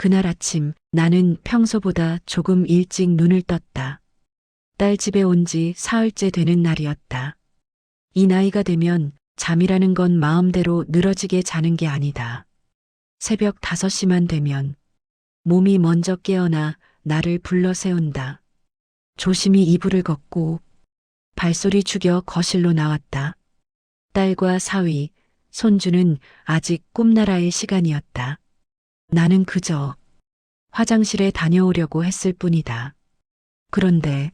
그날 아침 나는 평소보다 조금 일찍 눈을 떴다. 딸 집에 온 지 사흘째 되는 날이었다. 이 나이가 되면 잠이라는 건 마음대로 늘어지게 자는 게 아니다. 새벽 5시만 되면 몸이 먼저 깨어나 나를 불러 세운다. 조심히 이불을 걷고 발소리 죽여 거실로 나왔다. 딸과 사위, 손주는 아직 꿈나라의 시간이었다. 나는 그저 화장실에 다녀오려고 했을 뿐이다. 그런데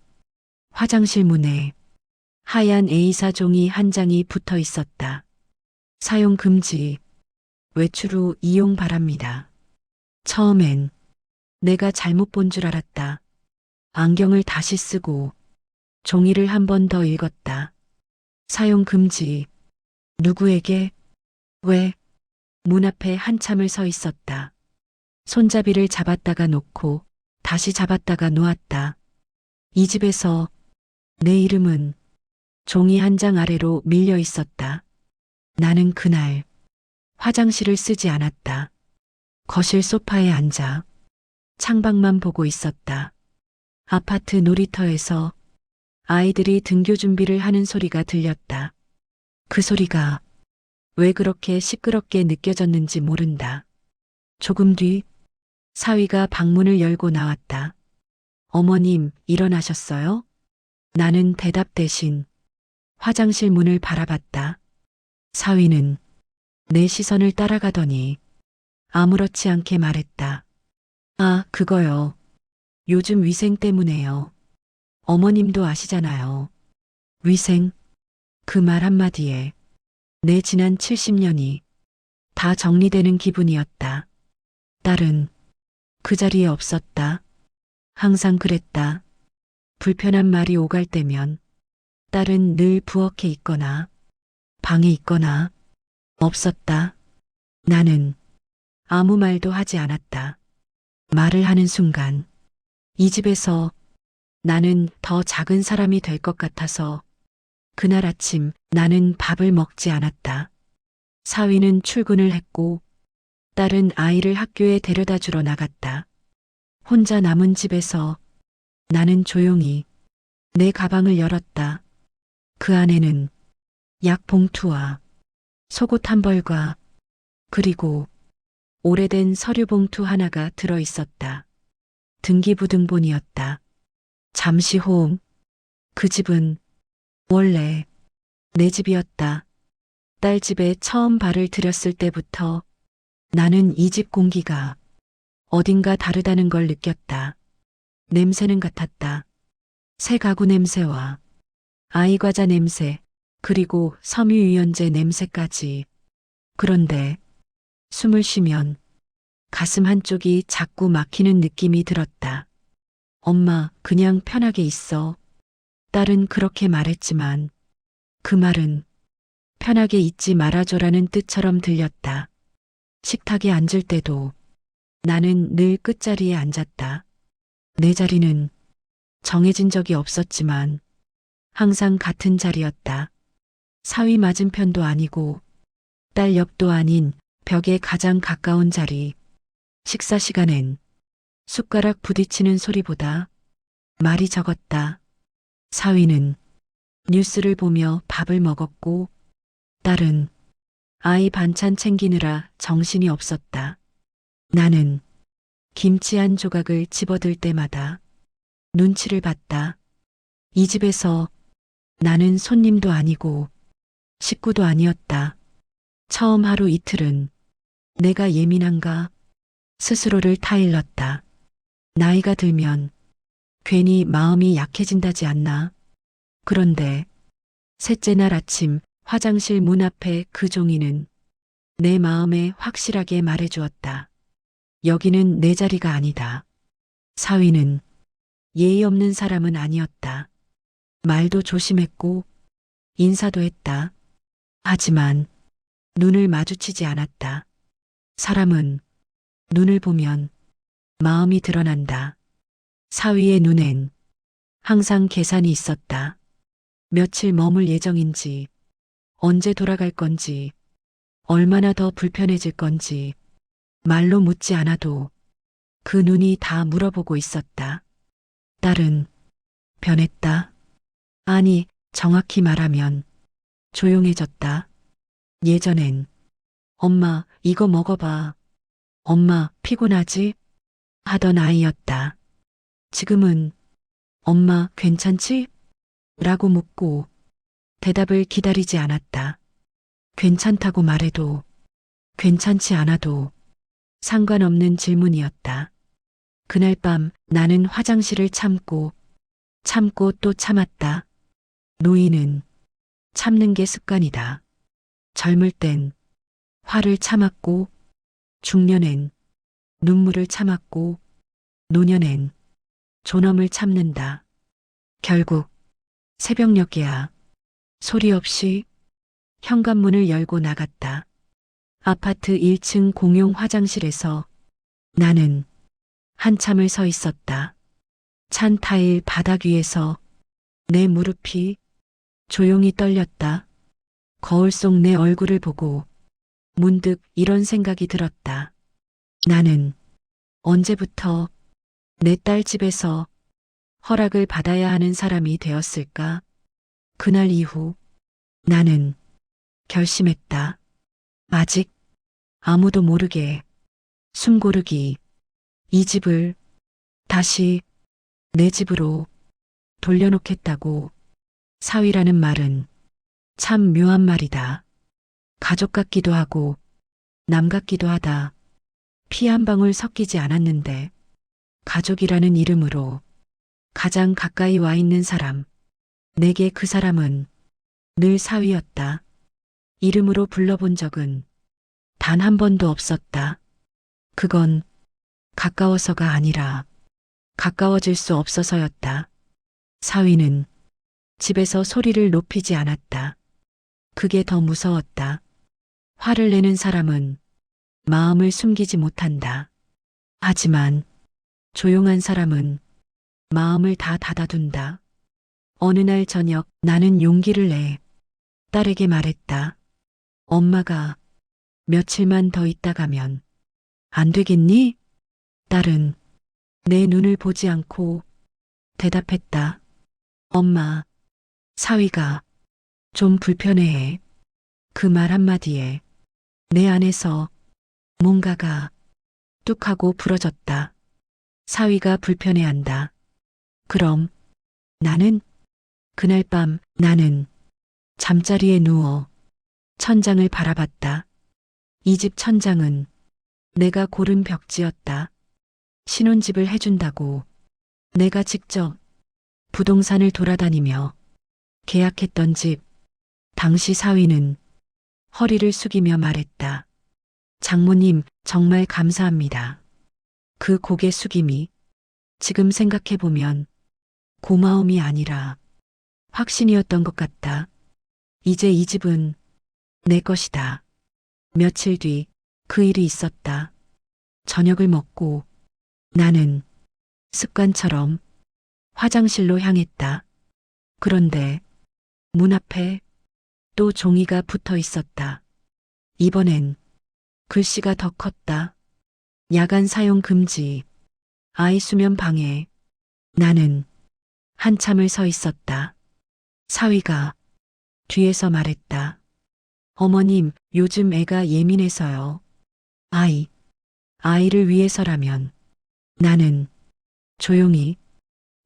화장실 문에 하얀 A사 종이 한 장이 붙어 있었다. 사용 금지, 외출 후 이용 바랍니다. 처음엔 내가 잘못 본 줄 알았다. 안경을 다시 쓰고 종이를 한 번 더 읽었다. 사용 금지. 누구에게? 왜? 문 앞에 한참을 서 있었다. 손잡이를 잡았다가 놓고 다시 잡았다가 놓았다. 이 집에서 내 이름은 종이 한 장 아래로 밀려 있었다. 나는 그날 화장실을 쓰지 않았다. 거실 소파에 앉아 창밖만 보고 있었다. 아파트 놀이터에서 아이들이 등교 준비를 하는 소리가 들렸다. 그 소리가 왜 그렇게 시끄럽게 느껴졌는지 모른다. 조금 뒤 사위가 방문을 열고 나왔다. 어머님, 일어나셨어요? 나는 대답 대신 화장실 문을 바라봤다. 사위는 내 시선을 따라가더니 아무렇지 않게 말했다. 아, 그거요. 요즘 위생 때문에요. 어머님도 아시잖아요. 위생? 그 말 한마디에 내 지난 70년이 다 정리되는 기분이었다. 딸은 그 자리에 없었다. 항상 그랬다. 불편한 말이 오갈 때면 딸은 늘 부엌에 있거나 방에 있거나 없었다. 나는 아무 말도 하지 않았다. 말을 하는 순간 이 집에서 나는 더 작은 사람이 될 것 같아서 그날 아침 나는 밥을 먹지 않았다. 사위는 출근을 했고 딸은 아이를 학교에 데려다 주러 나갔다. 혼자 남은 집에서 나는 조용히 내 가방을 열었다. 그 안에는 약 봉투와 속옷 한 벌과 그리고 오래된 서류 봉투 하나가 들어 있었다. 등기부등본이었다. 잠시 호응. 그 집은 원래 내 집이었다. 딸 집에 처음 발을 들였을 때부터 나는 이 집 공기가 어딘가 다르다는 걸 느꼈다. 냄새는 같았다. 새 가구 냄새와 아이 과자 냄새, 그리고 섬유유연제 냄새까지. 그런데 숨을 쉬면 가슴 한쪽이 자꾸 막히는 느낌이 들었다. 엄마, 그냥 편하게 있어. 딸은 그렇게 말했지만 그 말은 편하게 있지 말아줘라는 뜻처럼 들렸다. 식탁에 앉을 때도 나는 늘 끝자리에 앉았다. 내 자리는 정해진 적이 없었지만 항상 같은 자리였다. 사위 맞은편도 아니고 딸 옆도 아닌 벽에 가장 가까운 자리. 식사 시간엔 숟가락 부딪히는 소리보다 말이 적었다. 사위는 뉴스를 보며 밥을 먹었고 딸은 아이 반찬 챙기느라 정신이 없었다. 나는 김치 한 조각을 집어들 때마다 눈치를 봤다. 이 집에서 나는 손님도 아니고 식구도 아니었다. 처음 하루 이틀은 내가 예민한가 스스로를 타일렀다. 나이가 들면 괜히 마음이 약해진다지 않나. 그런데 셋째 날 아침 화장실 문 앞에 그 종이는 내 마음에 확실하게 말해주었다. 여기는 내 자리가 아니다. 사위는 예의 없는 사람은 아니었다. 말도 조심했고 인사도 했다. 하지만 눈을 마주치지 않았다. 사람은 눈을 보면 마음이 드러난다. 사위의 눈엔 항상 계산이 있었다. 며칠 머물 예정인지, 언제 돌아갈 건지, 얼마나 더 불편해질 건지, 말로 묻지 않아도 그 눈이 다 물어보고 있었다. 딸은 변했다. 아니, 정확히 말하면 조용해졌다. 예전엔 엄마, 이거 먹어봐. 엄마, 피곤하지? 하던 아이였다. 지금은 엄마, 괜찮지? 라고 묻고 대답을 기다리지 않았다. 괜찮다고 말해도 괜찮지 않아도 상관없는 질문이었다. 그날 밤 나는 화장실을 참고 또 참았다. 노인은 참는 게 습관이다. 젊을 땐 화를 참았고, 중년엔 눈물을 참았고, 노년엔 존엄을 참는다. 결국 새벽녘이야. 소리 없이 현관문을 열고 나갔다. 아파트 1층 공용 화장실에서 나는 한참을 서 있었다. 찬 타일 바닥 위에서 내 무릎이 조용히 떨렸다. 거울 속 내 얼굴을 보고 문득 이런 생각이 들었다. 나는 언제부터 내 딸 집에서 허락을 받아야 하는 사람이 되었을까? 그날 이후 나는 결심했다. 아직 아무도 모르게 숨 고르기. 이 집을 다시 내 집으로 돌려놓겠다고. 사위라는 말은 참 묘한 말이다. 가족 같기도 하고 남 같기도 하다. 피 한 방울 섞이지 않았는데 가족이라는 이름으로 가장 가까이 와 있는 사람. 내게 그 사람은 늘 사위였다. 이름으로 불러본 적은 단 한 번도 없었다. 그건 가까워서가 아니라 가까워질 수 없어서였다. 사위는 집에서 소리를 높이지 않았다. 그게 더 무서웠다. 화를 내는 사람은 마음을 숨기지 못한다. 하지만 조용한 사람은 마음을 다 닫아둔다. 어느 날 저녁 나는 용기를 내 딸에게 말했다. 엄마가 며칠만 더 있다 가면 안 되겠니? 딸은 내 눈을 보지 않고 대답했다. 엄마, 사위가 좀 불편해해. 그 말 한마디에 내 안에서 뭔가가 뚝 하고 부러졌다. 사위가 불편해한다. 그럼 나는 그날 밤 나는 잠자리에 누워 천장을 바라봤다. 이 집 천장은 내가 고른 벽지였다. 신혼집을 해준다고 내가 직접 부동산을 돌아다니며 계약했던 집. 당시 사위는 허리를 숙이며 말했다. 장모님, 정말 감사합니다. 그 고개 숙임이 지금 생각해보면 고마움이 아니라 확신이었던 것 같다. 이제 이 집은 내 것이다. 며칠 뒤 그 일이 있었다. 저녁을 먹고 나는 습관처럼 화장실로 향했다. 그런데 문 앞에 또 종이가 붙어 있었다. 이번엔 글씨가 더 컸다. 야간 사용 금지. 아이 수면 방해. 나는 한참을 서 있었다. 사위가 뒤에서 말했다. 어머님, 요즘 애가 예민해서요. 아이를 위해서라면 나는 조용히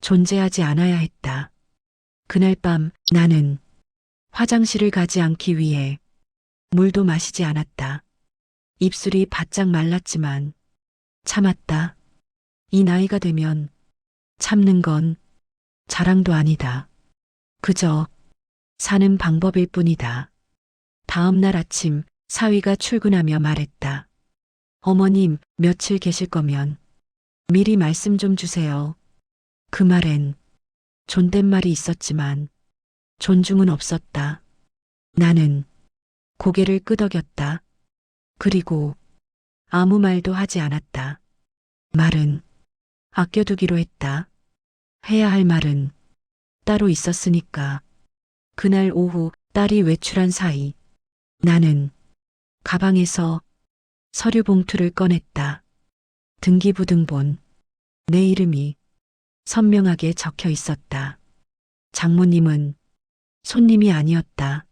존재하지 않아야 했다. 그날 밤 나는 화장실을 가지 않기 위해 물도 마시지 않았다. 입술이 바짝 말랐지만 참았다. 이 나이가 되면 참는 건 자랑도 아니다. 그저 사는 방법일 뿐이다. 다음 날 아침 사위가 출근하며 말했다. 어머님, 며칠 계실 거면 미리 말씀 좀 주세요. 그 말엔 존댓말이 있었지만 존중은 없었다. 나는 고개를 끄덕였다. 그리고 아무 말도 하지 않았다. 말은 아껴두기로 했다. 해야 할 말은 따로 있었으니까. 그날 오후 딸이 외출한 사이 나는 가방에서 서류 봉투를 꺼냈다. 등기부등본 내 이름이 선명하게 적혀 있었다. 장모님은 손님이 아니었다.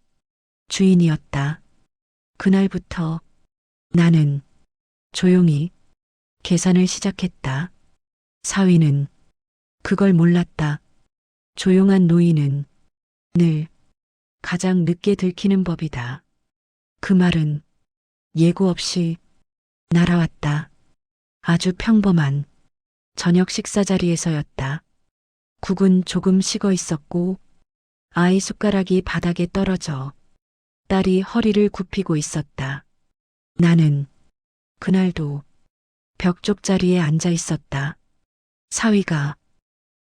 주인이었다. 그날부터 나는 조용히 계산을 시작했다. 사위는 그걸 몰랐다. 조용한 노인은 늘 가장 늦게 들키는 법이다. 그 말은 예고 없이 날아왔다. 아주 평범한 저녁 식사 자리에서였다. 국은 조금 식어 있었고 아이 숟가락이 바닥에 떨어져 딸이 허리를 굽히고 있었다. 나는 그날도 벽 쪽 자리에 앉아 있었다. 사위가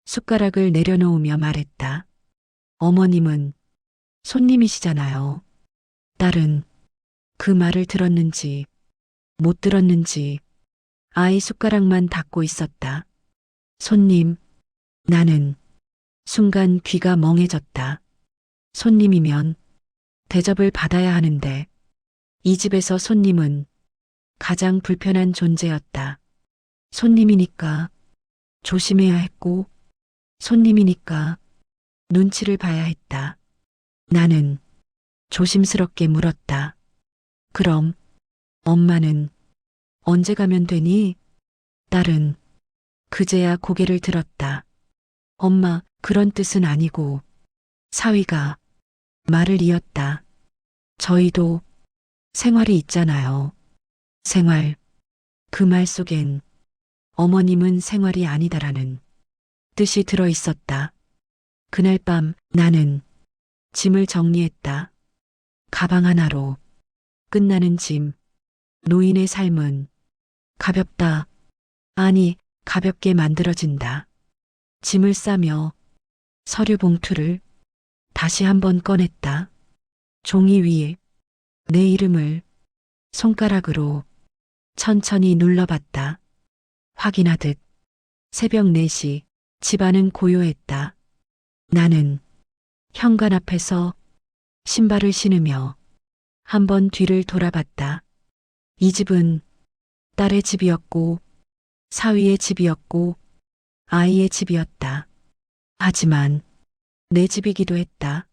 숟가락을 내려놓으며 말했다. 어머님은 손님이시잖아요. 딸은 그 말을 들었는지 못 들었는지 아이 숟가락만 닫고 있었다. 손님, 나는 순간 귀가 멍해졌다. 손님이면 대접을 받아야 하는데 이 집에서 손님은 가장 불편한 존재였다. 손님이니까 조심해야 했고 손님이니까 눈치를 봐야 했다. 나는 조심스럽게 물었다. 그럼 엄마는 언제 가면 되니? 딸은 그제야 고개를 들었다. 엄마, 그런 뜻은 아니고. 사위가 말을 이었다. 저희도 생활이 있잖아요. 생활. 그 말 속엔 어머님은 생활이 아니다라는 뜻이 들어 있었다. 그날 밤 나는 짐을 정리했다. 가방 하나로 끝나는 짐. 노인의 삶은 가볍다. 아니, 가볍게 만들어진다. 짐을 싸며 서류 봉투를 다시 한번 꺼냈다. 종이 위에 내 이름을 손가락으로 천천히 눌러봤다. 확인하듯 새벽 4시 집안은 고요했다. 나는 현관 앞에서 신발을 신으며 한번 뒤를 돌아봤다. 이 집은 딸의 집이었고 사위의 집이었고 아이의 집이었다. 하지만 내 집이기도 했다.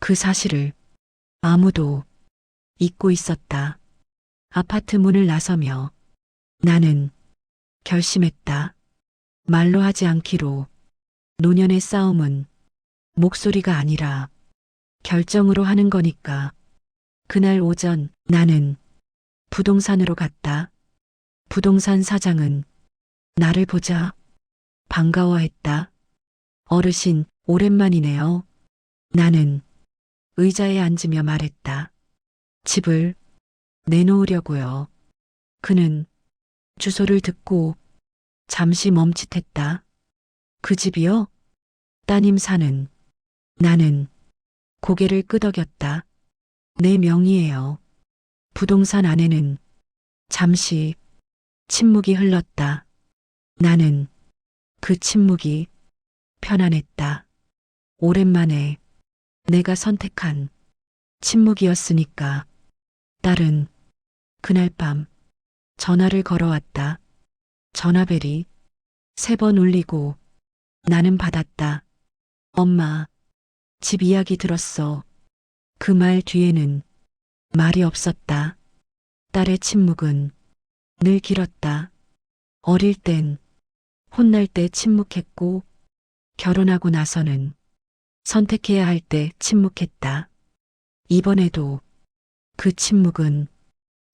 그 사실을 아무도 잊고 있었다. 아파트 문을 나서며 나는 결심했다. 말로 하지 않기로. 노년의 싸움은 목소리가 아니라 결정으로 하는 거니까. 그날 오전 나는 부동산으로 갔다. 부동산 사장은 나를 보자 반가워했다. 어르신, 오랜만이네요. 나는 의자에 앉으며 말했다. 집을 내놓으려고요. 그는 주소를 듣고 잠시 멈칫했다. 그 집이요? 따님 사는. 나는 고개를 끄덕였다. 내 명의예요. 부동산 안에는 잠시 침묵이 흘렀다. 나는 그 침묵이 편안했다. 오랜만에 내가 선택한 침묵이었으니까. 딸은 그날 밤 전화를 걸어왔다. 전화벨이 3번 울리고 나는 받았다. 엄마, 집 이야기 들었어. 그 말 뒤에는 말이 없었다. 딸의 침묵은 늘 길었다. 어릴 땐 혼날 때 침묵했고 결혼하고 나서는 선택해야 할 때 침묵했다. 이번에도 그 침묵은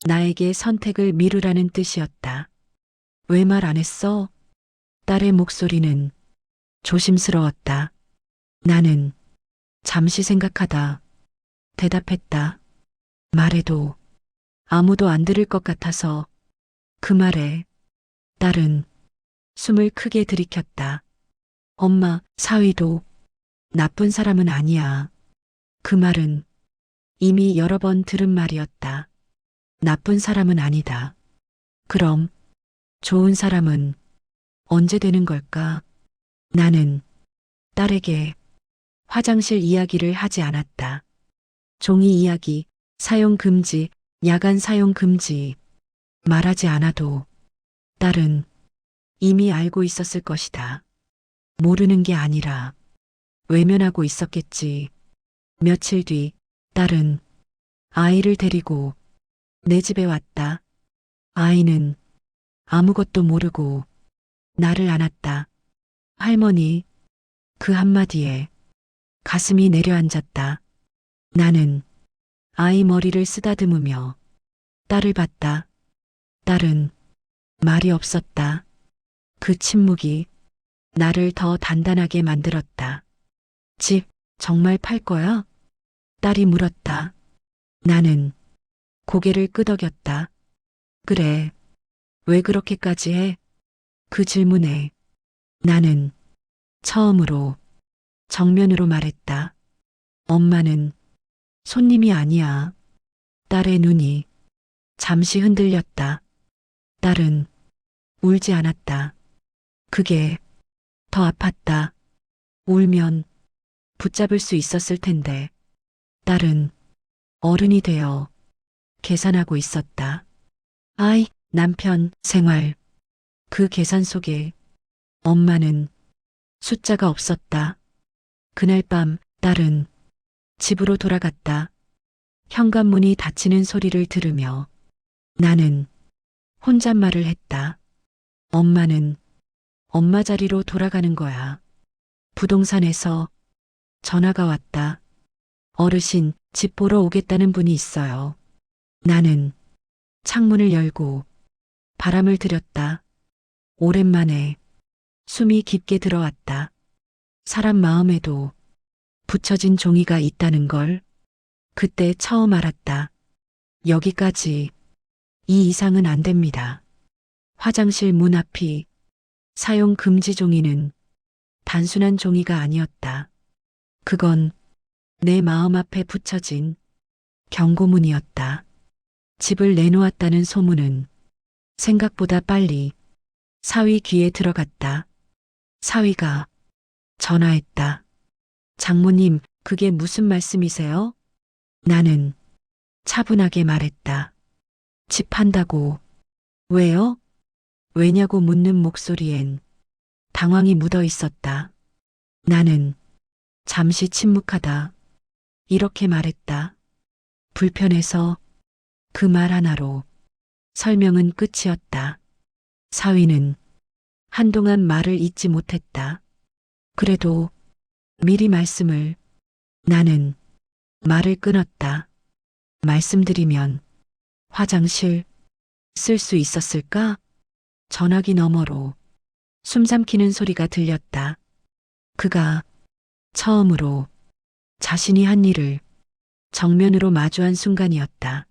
나에게 선택을 미루라는 뜻이었다. 왜 말 안 했어? 딸의 목소리는 조심스러웠다. 나는 잠시 생각하다 대답했다. 말해도 아무도 안 들을 것 같아서. 그 말에 딸은 숨을 크게 들이켰다. 엄마, 사위도 나쁜 사람은 아니야. 그 말은 이미 여러 번 들은 말이었다. 나쁜 사람은 아니다. 그럼 좋은 사람은 언제 되는 걸까? 나는 딸에게 화장실 이야기를 하지 않았다. 종이 이야기, 사용 금지, 야간 사용 금지. 말하지 않아도 딸은 이미 알고 있었을 것이다. 모르는 게 아니라 외면하고 있었겠지. 며칠 뒤 딸은 아이를 데리고 내 집에 왔다. 아이는 아무것도 모르고 나를 안았다. 할머니, 그 한마디에 가슴이 내려앉았다. 나는 아이 머리를 쓰다듬으며 딸을 봤다. 딸은 말이 없었다. 그 침묵이 나를 더 단단하게 만들었다. 집 정말 팔 거야? 딸이 물었다. 나는 고개를 끄덕였다. 그래, 왜 그렇게까지 해? 그 질문에 나는 처음으로 정면으로 말했다. 엄마는 손님이 아니야. 딸의 눈이 잠시 흔들렸다. 딸은 울지 않았다. 그게 더 아팠다. 울면 붙잡을 수 있었을 텐데. 딸은 어른이 되어 계산하고 있었다. 아이, 남편, 생활. 그 계산 속에 엄마는 숫자가 없었다. 그날 밤 딸은 집으로 돌아갔다. 현관문이 닫히는 소리를 들으며 나는 혼잣말을 했다. 엄마는 엄마 자리로 돌아가는 거야. 부동산에서 전화가 왔다. 어르신, 집 보러 오겠다는 분이 있어요. 나는 창문을 열고 바람을 들였다. 오랜만에 숨이 깊게 들어왔다. 사람 마음에도 붙여진 종이가 있다는 걸 그때 처음 알았다. 여기까지, 이 이상은 안 됩니다. 화장실 문 앞이 사용 금지 종이는 단순한 종이가 아니었다. 그건 내 마음 앞에 붙여진 경고문이었다. 집을 내놓았다는 소문은 생각보다 빨리 사위 귀에 들어갔다. 사위가 전화했다. 장모님, 그게 무슨 말씀이세요? 나는 차분하게 말했다. 집 판다고. 왜요? 왜냐고 묻는 목소리엔 당황이 묻어 있었다. 나는 잠시 침묵하다. 이렇게 말했다. 불편해서. 그 말 하나로 설명은 끝이었다. 사위는 한동안 말을 잇지 못했다. 그래도 미리 말씀을. 나는 말을 끊었다. 말씀드리면 화장실 쓸 수 있었을까? 전화기 너머로 숨삼키는 소리가 들렸다. 그가 처음으로 자신이 한 일을 정면으로 마주한 순간이었다.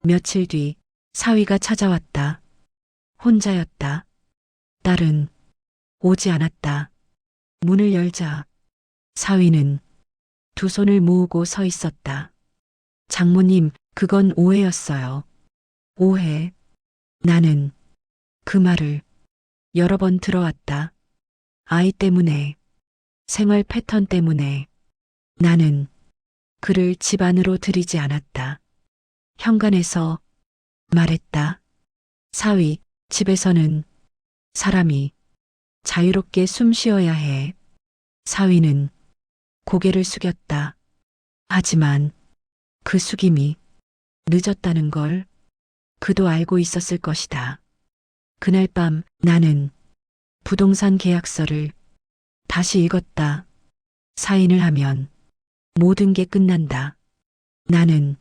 며칠 뒤 사위가 찾아왔다. 혼자였다. 딸은 오지 않았다. 문을 열자 사위는 두 손을 모으고 서 있었다. 장모님, 그건 오해였어요. 오해. 나는 그 말을 여러 번 들어왔다. 아이 때문에, 생활 패턴 때문에. 나는 그를 집 안으로 들이지 않았다. 현관에서 말했다. 사위, 집에서는 사람이 자유롭게 숨 쉬어야 해. 사위는 고개를 숙였다. 하지만 그 숙임이 늦었다는 걸 그도 알고 있었을 것이다. 그날 밤 나는 부동산 계약서를 다시 읽었다. 사인을 하면 모든 게 끝난다. 나는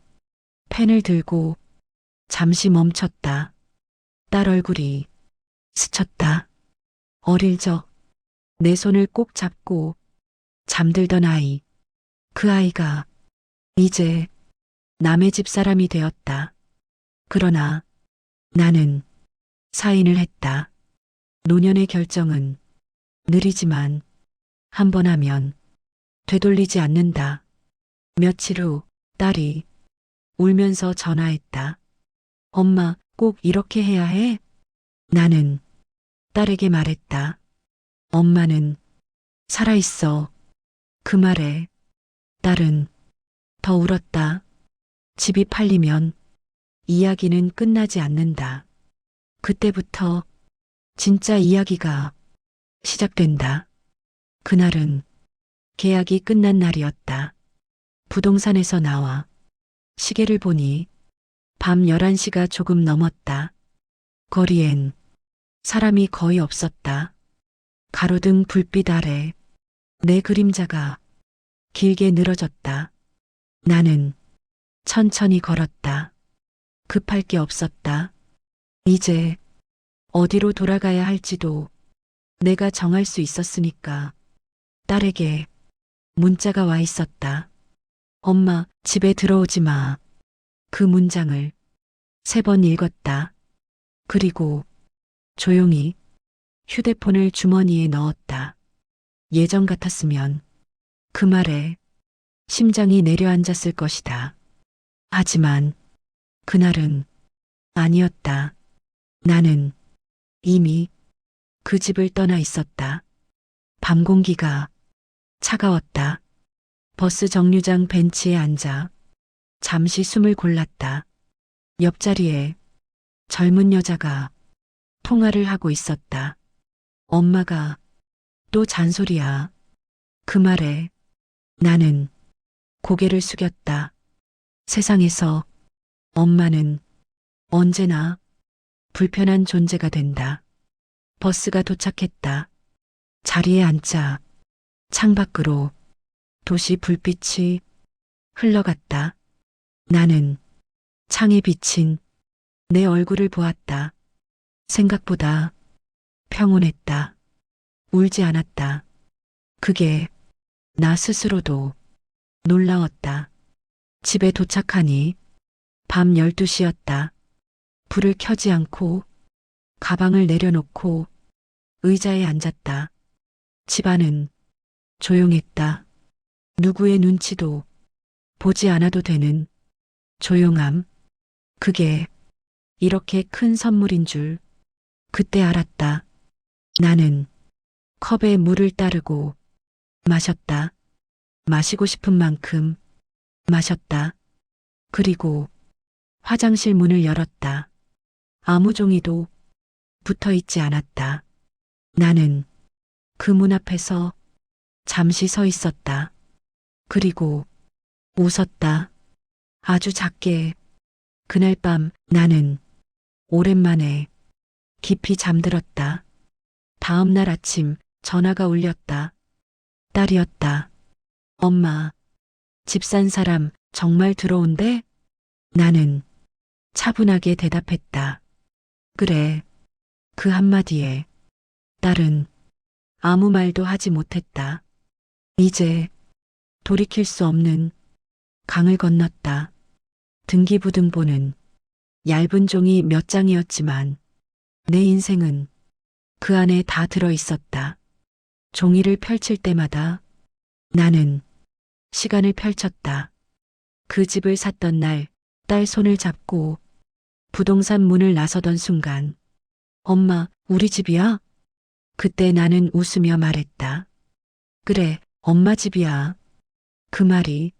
펜을 들고 잠시 멈췄다. 딸 얼굴이 스쳤다. 어릴 적 내 손을 꼭 잡고 잠들던 아이. 그 아이가 이제 남의 집 사람이 되었다. 그러나 나는 사인을 했다. 노년의 결정은 느리지만 한 번 하면 되돌리지 않는다. 며칠 후 딸이 울면서 전화했다. 엄마, 꼭 이렇게 해야 해? 나는 딸에게 말했다. 엄마는 살아있어. 그 말에 딸은 더 울었다. 집이 팔리면 이야기는 끝나지 않는다. 그때부터 진짜 이야기가 시작된다. 그날은 계약이 끝난 날이었다. 부동산에서 나와 시계를 보니 밤 11시가 조금 넘었다. 거리엔 사람이 거의 없었다. 가로등 불빛 아래 내 그림자가 길게 늘어졌다. 나는 천천히 걸었다. 급할 게 없었다. 이제 어디로 돌아가야 할지도 내가 정할 수 있었으니까. 딸에게 문자가 와 있었다. 엄마, 집에 들어오지 마. 그 문장을 3번 읽었다. 그리고 조용히 휴대폰을 주머니에 넣었다. 예전 같았으면 그 말에 심장이 내려앉았을 것이다. 하지만 그날은 아니었다. 나는 이미 그 집을 떠나 있었다. 밤 공기가 차가웠다. 버스 정류장 벤치에 앉아 잠시 숨을 골랐다. 옆자리에 젊은 여자가 통화를 하고 있었다. 엄마가 또 잔소리야. 그 말에 나는 고개를 숙였다. 세상에서 엄마는 언제나 불편한 존재가 된다. 버스가 도착했다. 자리에 앉자 창밖으로 도시 불빛이 흘러갔다. 나는 창에 비친 내 얼굴을 보았다. 생각보다 평온했다. 울지 않았다. 그게 나 스스로도 놀라웠다. 집에 도착하니 밤 12시였다. 불을 켜지 않고 가방을 내려놓고 의자에 앉았다. 집안은 조용했다. 누구의 눈치도 보지 않아도 되는 조용함. 그게 이렇게 큰 선물인 줄 그때 알았다. 나는 컵에 물을 따르고 마셨다. 마시고 싶은 만큼 마셨다. 그리고 화장실 문을 열었다. 아무 종이도 붙어 있지 않았다. 나는 그 문 앞에서 잠시 서 있었다. 그리고 웃었다. 아주 작게. 그날 밤 나는 오랜만에 깊이 잠들었다. 다음 날 아침 전화가 울렸다. 딸이었다. 엄마, 집 산 사람 정말 들어온대? 나는 차분하게 대답했다. 그래. 그 한마디에 딸은 아무 말도 하지 못했다. 이제 돌이킬 수 없는 강을 건넜다. 등기부등본은 얇은 종이 몇 장이었지만 내 인생은 그 안에 다 들어 있었다. 종이를 펼칠 때마다 나는 시간을 펼쳤다. 그 집을 샀던 날 딸 손을 잡고 부동산 문을 나서던 순간 엄마, 우리 집이야? 그때 나는 웃으며 말했다. 그래, 엄마 집이야. 그 말이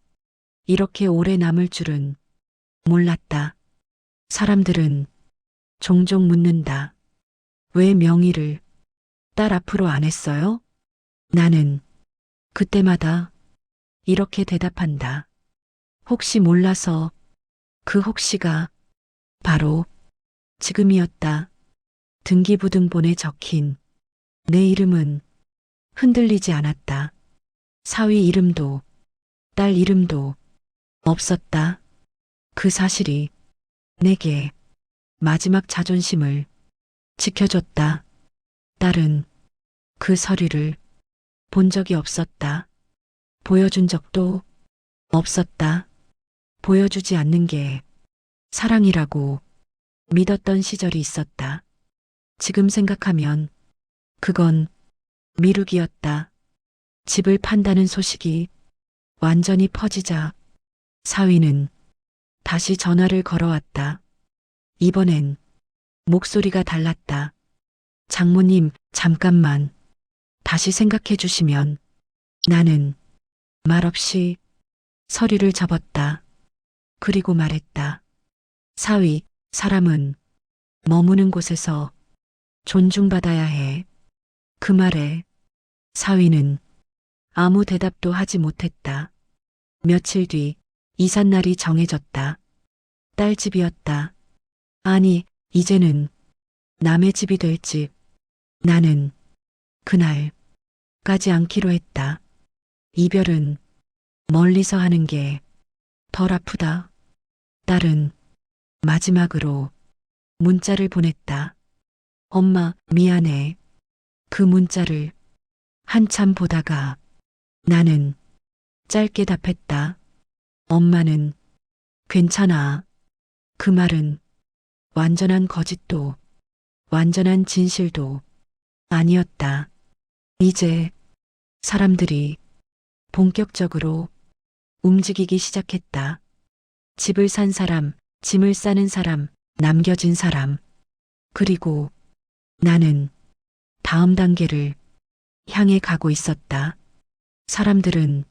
이렇게 오래 남을 줄은 몰랐다. 사람들은 종종 묻는다. 왜 명의를 딸 앞으로 안 했어요? 나는 그때마다 이렇게 대답한다. 혹시 몰라서. 그 혹시가 바로 지금이었다. 등기부등본에 적힌 내 이름은 흔들리지 않았다. 사위 이름도 딸 이름도 없었다. 그 사실이 내게 마지막 자존심을 지켜줬다. 딸은 그 서류를 본 적이 없었다. 보여준 적도 없었다. 보여주지 않는 게 사랑이라고 믿었던 시절이 있었다. 지금 생각하면 그건 미루기였다. 집을 판다는 소식이 완전히 퍼지자 사위는 다시 전화를 걸어왔다. 이번엔 목소리가 달랐다. 장모님, 잠깐만. 다시 생각해 주시면. 나는 말없이 서류를 접었다. 그리고 말했다. 사위, 사람은 머무는 곳에서 존중받아야 해. 그 말에 사위는 아무 대답도 하지 못했다. 며칠 뒤 이삿날이 정해졌다. 딸 집이었다. 아니, 이제는 남의 집이 될 집. 나는 그날 가지 않기로 했다. 이별은 멀리서 하는 게 덜 아프다. 딸은 마지막으로 문자를 보냈다. 엄마, 미안해. 그 문자를 한참 보다가 나는 짧게 답했다. 엄마는 괜찮아. 그 말은 완전한 거짓도 완전한 진실도 아니었다. 이제 사람들이 본격적으로 움직이기 시작했다. 집을 산 사람, 짐을 싸는 사람, 남겨진 사람. 그리고 나는 다음 단계를 향해 가고 있었다. 사람들은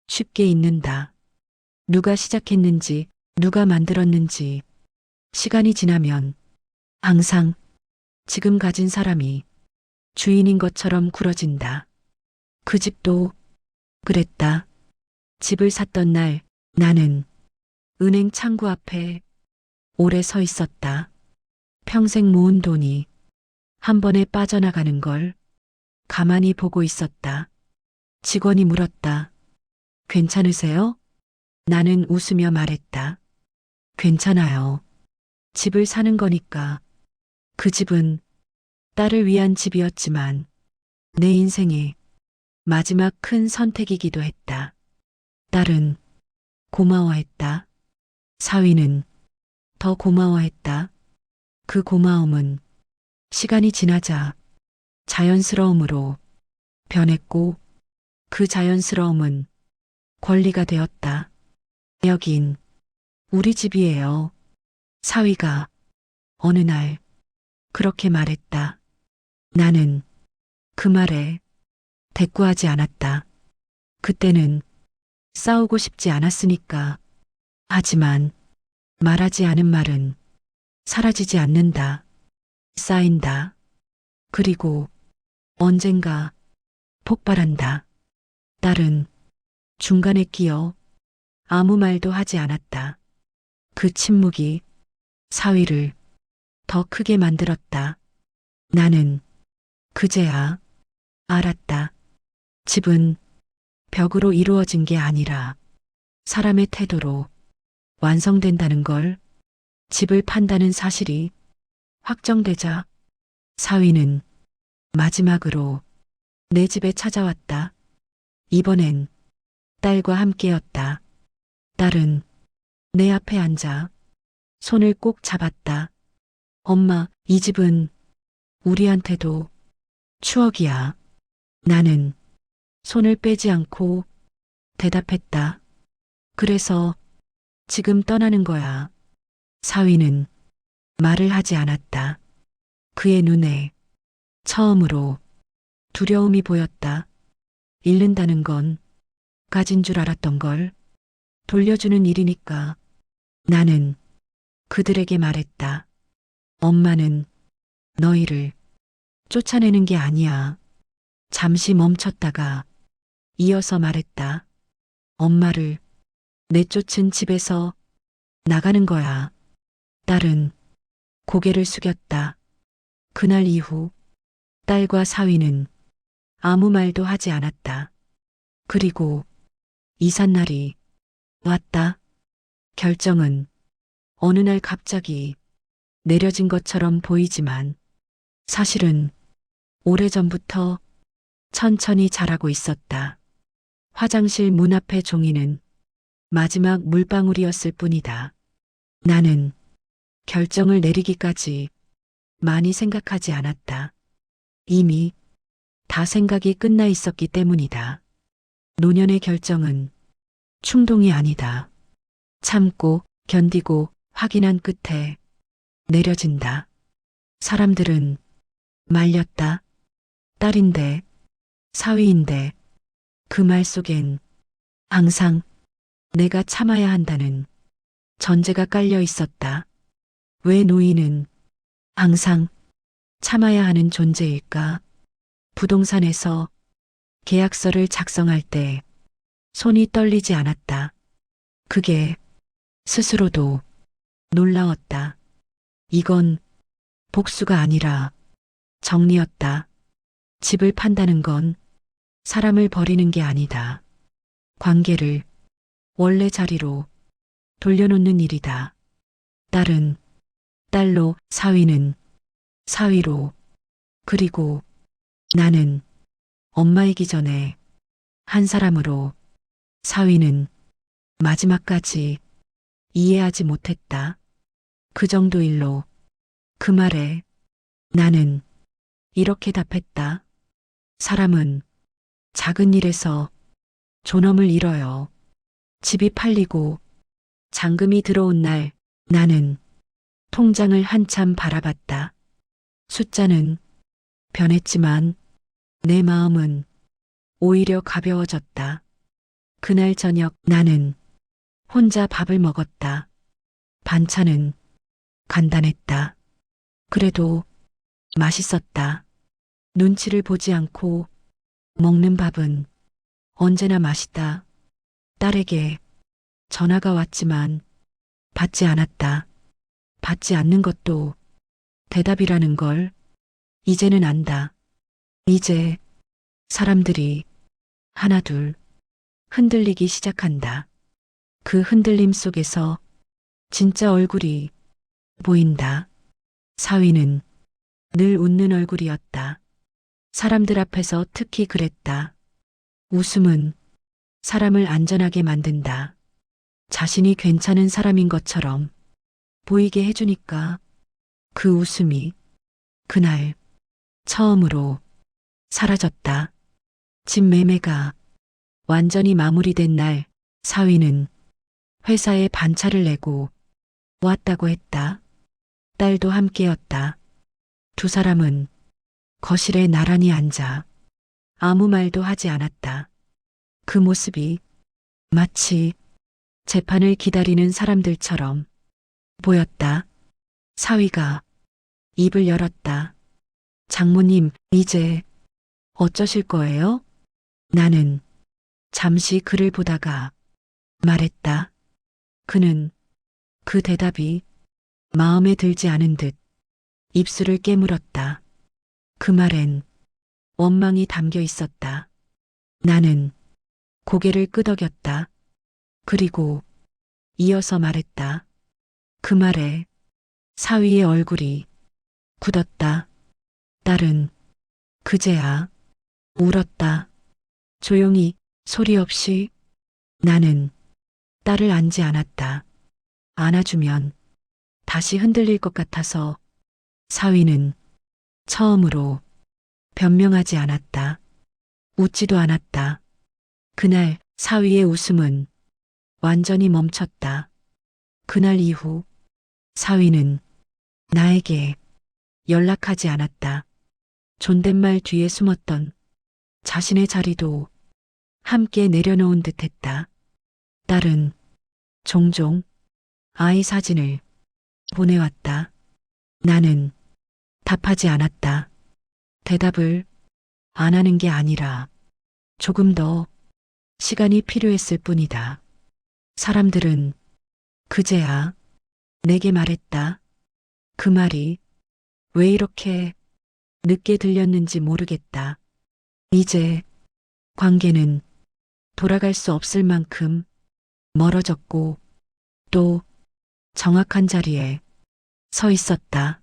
쉽게 잊는다. 누가 시작했는지, 누가 만들었는지. 시간이 지나면 항상 지금 가진 사람이 주인인 것처럼 굴어진다. 그 집도 그랬다. 집을 샀던 날 나는 은행 창구 앞에 오래 서 있었다. 평생 모은 돈이 한 번에 빠져나가는 걸 가만히 보고 있었다. 직원이 물었다. 괜찮으세요? 나는 웃으며 말했다. 괜찮아요. 집을 사는 거니까. 그 집은 딸을 위한 집이었지만 내 인생의 마지막 큰 선택이기도 했다. 딸은 고마워했다. 사위는 더 고마워했다. 그 고마움은 시간이 지나자 자연스러움으로 변했고 그 자연스러움은 권리가 되었다. 여긴 우리 집이에요. 사위가 어느 날 그렇게 말했다. 나는 그 말에 대꾸하지 않았다. 그때는 싸우고 싶지 않았으니까. 하지만 말하지 않은 말은 사라지지 않는다. 쌓인다. 그리고 언젠가 폭발한다. 딸은 중간에 끼어 아무 말도 하지 않았다. 그 침묵이 사위를 더 크게 만들었다. 나는 그제야 알았다. 집은 벽으로 이루어진 게 아니라 사람의 태도로 완성된다는 걸. 집을 판다는 사실이 확정되자 사위는 마지막으로 내 집에 찾아왔다. 이번엔 딸과 함께였다. 딸은 내 앞에 앉아 손을 꼭 잡았다. 엄마, 이 집은 우리한테도 추억이야. 나는 손을 빼지 않고 대답했다. 그래서 지금 떠나는 거야. 사위는 말을 하지 않았다. 그의 눈에 처음으로 두려움이 보였다. 잃는다는 건 가진 줄 알았던 걸 돌려주는 일이니까. 나는 그들에게 말했다. 엄마는 너희를 쫓아내는 게 아니야. 잠시 멈췄다가 이어서 말했다. 엄마를 내쫓은 집에서 나가는 거야. 딸은 고개를 숙였다. 그날 이후 딸과 사위는 아무 말도 하지 않았다. 그리고 이삿날이 왔다. 결정은 어느 날 갑자기 내려진 것처럼 보이지만 사실은 오래전부터 천천히 자라고 있었다. 화장실 문 앞의 종이는 마지막 물방울이었을 뿐이다. 나는 결정을 내리기까지 많이 생각하지 않았다. 이미 다 생각이 끝나 있었기 때문이다. 노년의 결정은 충동이 아니다. 참고 견디고 확인한 끝에 내려진다. 사람들은 말렸다. 딸인데, 사위인데, 그 말 속엔 항상 내가 참아야 한다는 전제가 깔려 있었다. 왜 노인은 항상 참아야 하는 존재일까? 부동산에서 계약서를 작성할 때 손이 떨리지 않았다. 그게 스스로도 놀라웠다. 이건 복수가 아니라 정리였다. 집을 판다는 건 사람을 버리는 게 아니다. 관계를 원래 자리로 돌려놓는 일이다. 딸은 딸로, 사위는 사위로, 그리고 나는 엄마이기 전에 한 사람으로. 사위는 마지막까지 이해하지 못했다. 그 정도 일로. 그 말에 나는 이렇게 답했다. 사람은 작은 일에서 존엄을 잃어요. 집이 팔리고 잔금이 들어온 날 나는 통장을 한참 바라봤다. 숫자는 변했지만 내 마음은 오히려 가벼워졌다. 그날 저녁 나는 혼자 밥을 먹었다. 반찬은 간단했다. 그래도 맛있었다. 눈치를 보지 않고 먹는 밥은 언제나 맛있다. 딸에게 전화가 왔지만 받지 않았다. 받지 않는 것도 대답이라는 걸 이제는 안다. 이제 사람들이 하나둘 흔들리기 시작한다. 그 흔들림 속에서 진짜 얼굴이 보인다. 사위는 늘 웃는 얼굴이었다. 사람들 앞에서 특히 그랬다. 웃음은 사람을 안전하게 만든다. 자신이 괜찮은 사람인 것처럼 보이게 해주니까. 그 웃음이 그날 처음으로 사라졌다. 집 매매가 완전히 마무리된 날 사위는 회사에 반차를 내고 왔다고 했다. 딸도 함께였다. 두 사람은 거실에 나란히 앉아 아무 말도 하지 않았다. 그 모습이 마치 재판을 기다리는 사람들처럼 보였다. 사위가 입을 열었다. 장모님, 이제 어쩌실 거예요? 나는 잠시 그를 보다가 말했다. 그는 그 대답이 마음에 들지 않은 듯 입술을 깨물었다. 그 말엔 원망이 담겨 있었다. 나는 고개를 끄덕였다. 그리고 이어서 말했다. 그 말에 사위의 얼굴이 굳었다. 딸은 그제야 울었다. 조용히, 소리 없이. 나는 딸을 안지 않았다. 안아주면 다시 흔들릴 것 같아서. 사위는 처음으로 변명하지 않았다. 웃지도 않았다. 그날 사위의 웃음은 완전히 멈췄다. 그날 이후 사위는 나에게 연락하지 않았다. 존댓말 뒤에 숨었던 자신의 자리도 함께 내려놓은 듯했다. 딸은 종종 아이 사진을 보내왔다. 나는 답하지 않았다. 대답을 안 하는 게 아니라 조금 더 시간이 필요했을 뿐이다. 사람들은 그제야 내게 말했다. 그 말이 왜 이렇게 늦게 들렸는지 모르겠다. 이제 관계는 돌아갈 수 없을 만큼 멀어졌고 또 정확한 자리에 서 있었다.